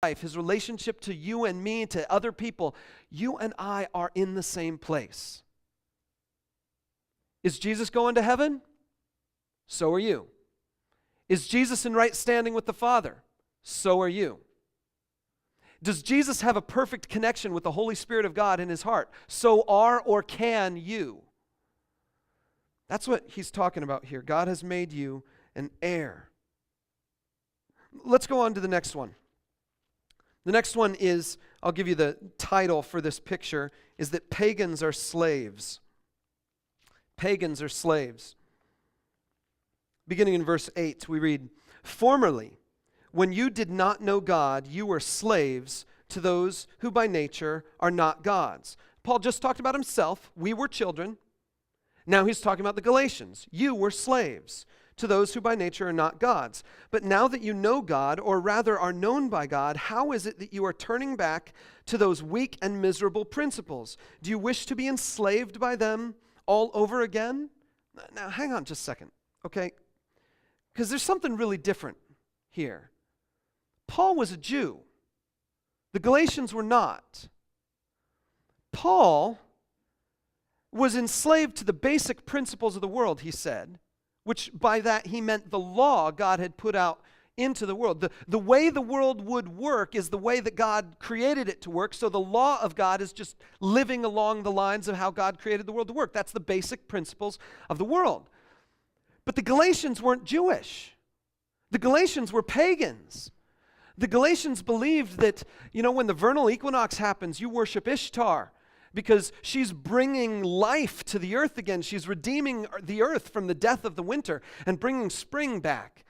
life, his relationship to you and me, to other people, you and I are in the same place. Is Jesus going to heaven? So are you. Is Jesus in right standing with the Father? So are you. Does Jesus have a perfect connection with the Holy Spirit of God in his heart? So are or can you. That's what he's talking about here. God has made you an heir. Let's go on to the next one. The next one is, I'll give you the title for this picture, is that pagans are slaves. Pagans are slaves. Beginning in verse 8, we read, "Formerly, when you did not know God, you were slaves to those who by nature are not God's." Paul just talked about himself. We were children. Now he's talking about the Galatians. You were slaves to those who by nature are not God's. But now that you know God, or rather are known by God, how is it that you are turning back to those weak and miserable principles? Do you wish to be enslaved by them all over again? Now hang on just a second, okay? Because there's something really different here. Paul was a Jew. The Galatians were not. Paul was enslaved to the basic principles of the world, he said, which by that he meant the law God had put out into the world. The way the world would work is the way that God created it to work, so the law of God is just living along the lines of how God created the world to work. That's the basic principles of the world. But the Galatians weren't Jewish. The Galatians were pagans. The Galatians believed that, when the vernal equinox happens, you worship Ishtar because she's bringing life to the earth again. She's redeeming the earth from the death of the winter and bringing spring back.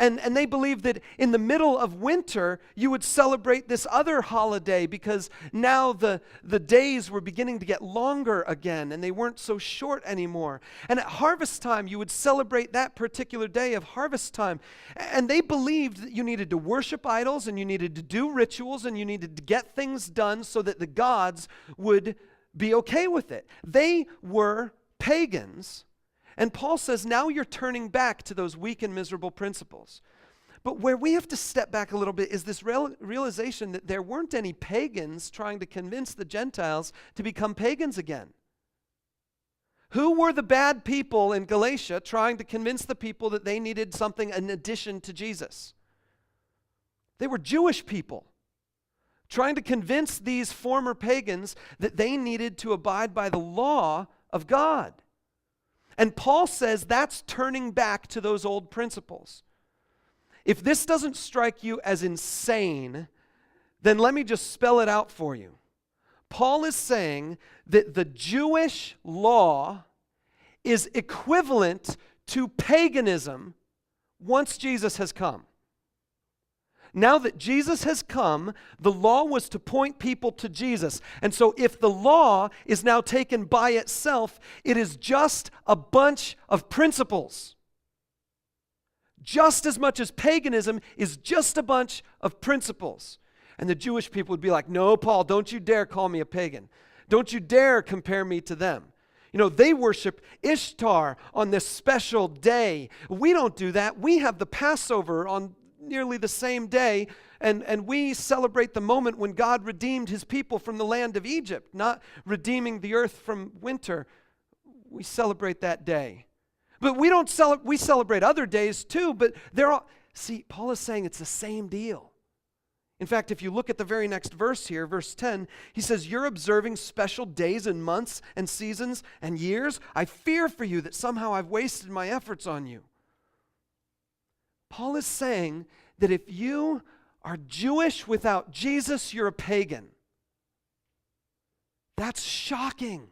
And they believed that in the middle of winter, you would celebrate this other holiday because now the days were beginning to get longer again and they weren't so short anymore. And at harvest time, you would celebrate that particular day of harvest time. And they believed that you needed to worship idols and you needed to do rituals and you needed to get things done so that the gods would be okay with it. They were pagans. And Paul says, now you're turning back to those weak and miserable principles. But where we have to step back a little bit is this realization that there weren't any pagans trying to convince the Gentiles to become pagans again. Who were the bad people in Galatia trying to convince the people that they needed something in addition to Jesus? They were Jewish people trying to convince these former pagans that they needed to abide by the law of God. And Paul says that's turning back to those old principles. If this doesn't strike you as insane, then let me just spell it out for you. Paul is saying that the Jewish law is equivalent to paganism once Jesus has come. Now that Jesus has come, the law was to point people to Jesus. And so if the law is now taken by itself, it is just a bunch of principles. Just as much as paganism is just a bunch of principles. And the Jewish people would be like, no, Paul, don't you dare call me a pagan. Don't you dare compare me to them. They worship Ishtar on this special day. We don't do that. We have the Passover on nearly the same day, and we celebrate the moment when God redeemed his people from the land of Egypt, not redeeming the earth from winter. We celebrate that day. But we celebrate other days too, but Paul is saying it's the same deal. In fact, if you look at the very next verse here, verse 10, he says, you're observing special days and months and seasons and years. I fear for you that somehow I've wasted my efforts on you. Paul is saying that if you are Jewish without Jesus, you're a pagan. That's shocking.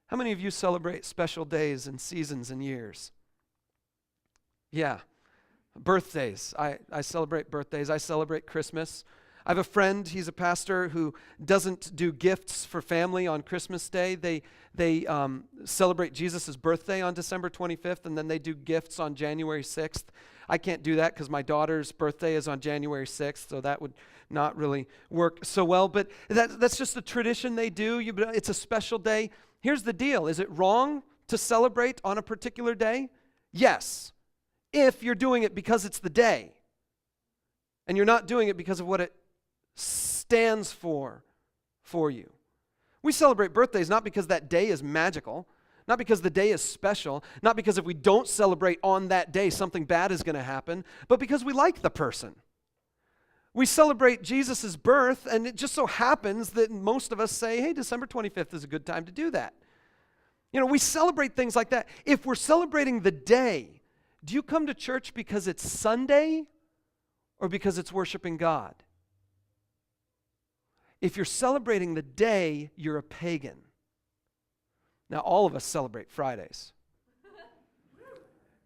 How many of you celebrate special days and seasons and years? Yeah, birthdays. I celebrate birthdays. I celebrate Christmas. I have a friend, he's a pastor, who doesn't do gifts for family on Christmas Day. They celebrate Jesus' birthday on December 25th, and then they do gifts on January 6th. I can't do that because my daughter's birthday is on January 6th, so that would not really work so well. But that's just the tradition they do. It's a special day. Here's the deal. Is it wrong to celebrate on a particular day? Yes, if you're doing it because it's the day. And you're not doing it because of what it stands for you. We celebrate birthdays not because that day is magical, not because the day is special, not because if we don't celebrate on that day, something bad is going to happen, but because we like the person. We celebrate Jesus' birth, and it just so happens that most of us say, hey, December 25th is a good time to do that. We celebrate things like that. If we're celebrating the day, do you come to church because it's Sunday or because it's worshiping God? If you're celebrating the day, you're a pagan. Now, all of us celebrate Fridays.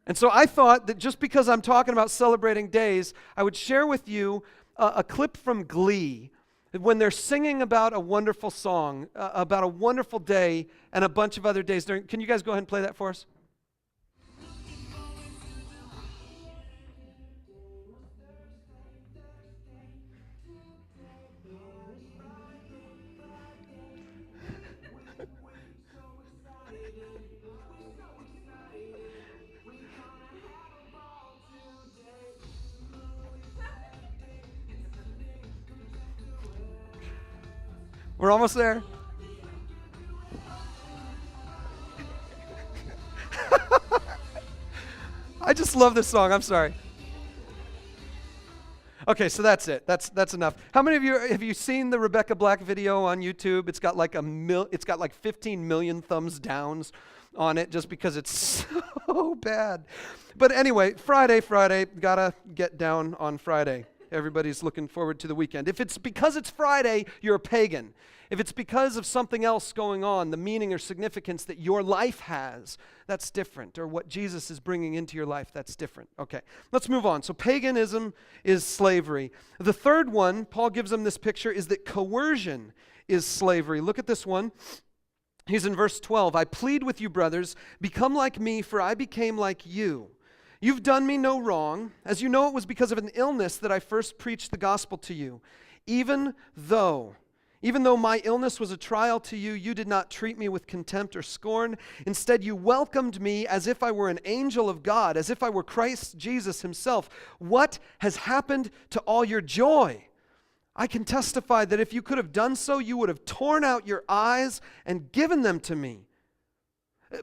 And so I thought that just because I'm talking about celebrating days, I would share with you a clip from Glee when they're singing about a wonderful song, about a wonderful day and a bunch of other days. Can you guys go ahead and play that for us? We're almost there. I just love this song. I'm sorry. Okay, so that's it. That's enough. How many of you have you seen the Rebecca Black video on YouTube? It's got like 15 million thumbs downs on it just because it's so bad. But anyway, Friday, gotta get down on Friday. Everybody's looking forward to the weekend. If it's because it's Friday, you're a pagan. If it's because of something else going on, the meaning or significance that your life has, that's different. Or what Jesus is bringing into your life, that's different. Okay, let's move on. So paganism is slavery. The third one, Paul gives them this picture, is that coercion is slavery. Look at this one. He's in verse 12. I plead with you, brothers, become like me, for I became like you. You've done me no wrong. As you know, it was because of an illness that I first preached the gospel to you. Even though my illness was a trial to you, you did not treat me with contempt or scorn. Instead, you welcomed me as if I were an angel of God, as if I were Christ Jesus himself. What has happened to all your joy? I can testify that if you could have done so, you would have torn out your eyes and given them to me.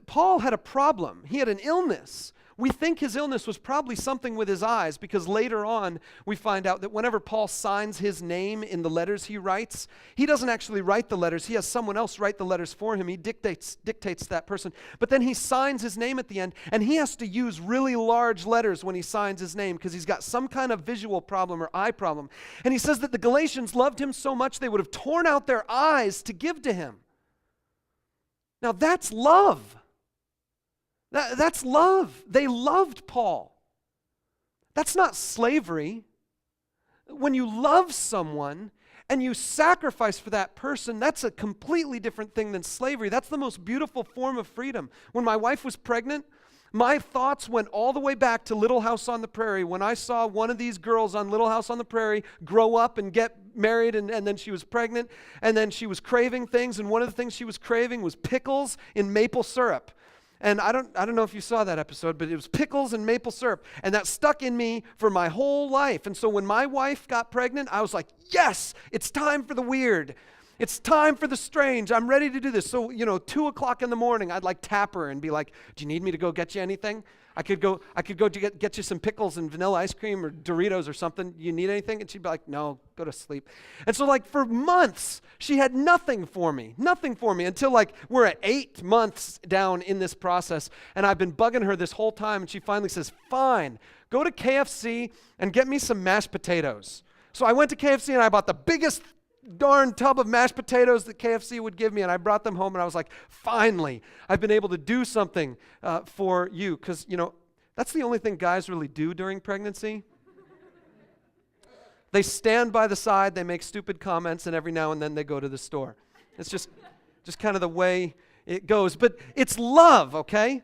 Paul had a problem. He had an illness. We think his illness was probably something with his eyes because later on we find out that whenever Paul signs his name in the letters he writes, he doesn't actually write the letters. He has someone else write the letters for him. He dictates that person. But then he signs his name at the end, and he has to use really large letters when he signs his name because he's got some kind of visual problem or eye problem. And he says that the Galatians loved him so much they would have torn out their eyes to give to him. Now that's love. That's love. They loved Paul. That's not slavery. When you love someone and you sacrifice for that person, that's a completely different thing than slavery. That's the most beautiful form of freedom. When my wife was pregnant, my thoughts went all the way back to Little House on the Prairie when I saw one of these girls on Little House on the Prairie grow up and get married, and then she was pregnant, and then she was craving things, and one of the things she was craving was pickles in maple syrup. And I don't know if you saw that episode, but it was pickles and maple syrup. And that stuck in me for my whole life. And so when my wife got pregnant, I was like, yes, it's time for the weird. It's time for the strange. I'm ready to do this. So, 2 o'clock in the morning, I'd like tap her and be like, do you need me to go get you anything? I could go to get you some pickles and vanilla ice cream or Doritos or something. You need anything? And she'd be like, no, go to sleep. And so for months, she had nothing for me until we're at 8 months down in this process. And I've been bugging her this whole time. And she finally says, fine, go to KFC and get me some mashed potatoes. So I went to KFC and I bought the biggest darn tub of mashed potatoes that KFC would give me, and I brought them home, and I was like, finally, I've been able to do something for you, because, that's the only thing guys really do during pregnancy. They stand by the side, they make stupid comments, and every now and then they go to the store. It's just kind of the way it goes. But it's love, okay?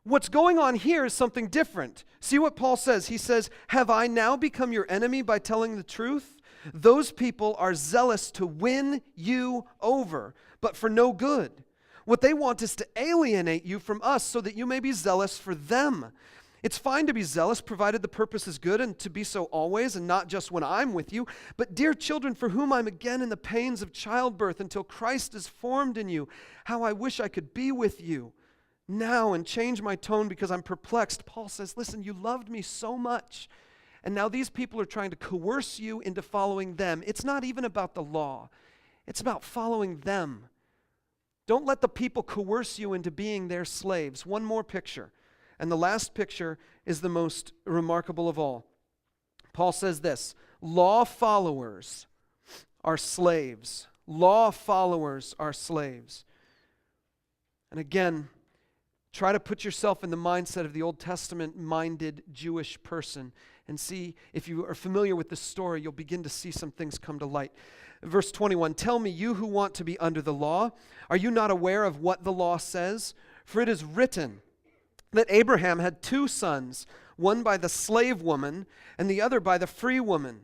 What's going on here is something different. See what Paul says. He says, have I now become your enemy by telling the truth? Those people are zealous to win you over, but for no good. What they want is to alienate you from us so that you may be zealous for them. It's fine to be zealous, provided the purpose is good, and to be so always, and not just when I'm with you. But dear children, for whom I'm again in the pains of childbirth until Christ is formed in you, how I wish I could be with you now and change my tone because I'm perplexed. Paul says, listen, you loved me so much, and now these people are trying to coerce you into following them. It's not even about the law. It's about following them. Don't let the people coerce you into being their slaves. One more picture. And the last picture is the most remarkable of all. Paul says this, law followers are slaves. Law followers are slaves. And again, try to put yourself in the mindset of the Old Testament-minded Jewish person and see, if you are familiar with this story, you'll begin to see some things come to light. Verse 21, tell me, you who want to be under the law, are you not aware of what the law says? For it is written that Abraham had 2 sons, one by the slave woman and the other by the free woman.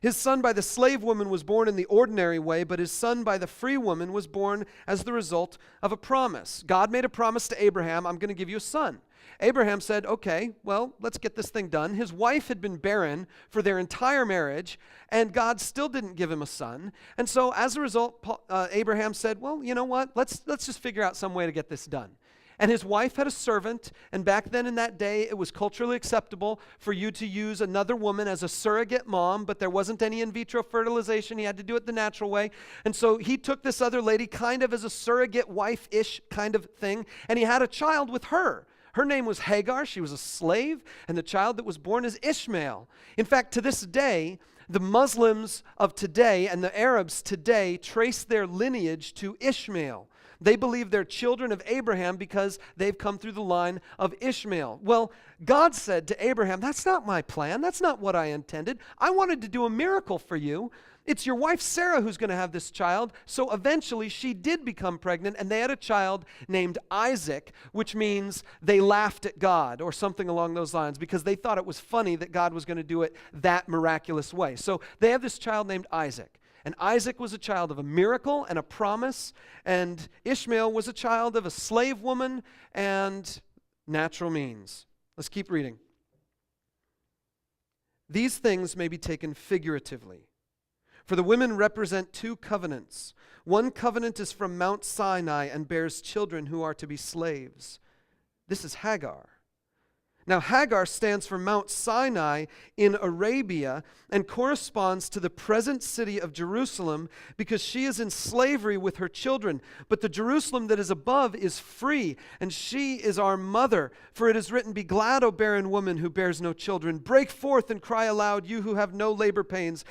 His son by the slave woman was born in the ordinary way, but his son by the free woman was born as the result of a promise. God made a promise to Abraham, I'm going to give you a son. Abraham said, okay, well, let's get this thing done. His wife had been barren for their entire marriage, and God still didn't give him a son. And so as a result, Abraham said, well, you know what? Let's just figure out some way to get this done. And his wife had a servant, and back then in that day, it was culturally acceptable for you to use another woman as a surrogate mom, but there wasn't any in vitro fertilization. He had to do it the natural way. And so he took this other lady kind of as a surrogate wife-ish kind of thing, and he had a child with her. Her name was Hagar. She was a slave, and the child that was born is Ishmael. In fact, to this day, the Muslims of today and the Arabs today trace their lineage to Ishmael. They believe they're children of Abraham because they've come through the line of Ishmael. Well, God said to Abraham, that's not my plan. That's not what I intended. I wanted to do a miracle for you. It's your wife Sarah who's going to have this child. So eventually she did become pregnant, and they had a child named Isaac, which means they laughed at God or something along those lines because they thought it was funny that God was going to do it that miraculous way. So they have this child named Isaac. And Isaac was a child of a miracle and a promise, and Ishmael was a child of a slave woman and natural means. Let's keep reading. These things may be taken figuratively, for the women represent 2 covenants. One covenant is from Mount Sinai and bears children who are to be slaves. This is Hagar. Now, Hagar stands for Mount Sinai in Arabia and corresponds to the present city of Jerusalem because she is in slavery with her children. But the Jerusalem that is above is free, and she is our mother. For it is written, be glad, O barren woman who bears no children. Break forth and cry aloud, you who have no labor pains.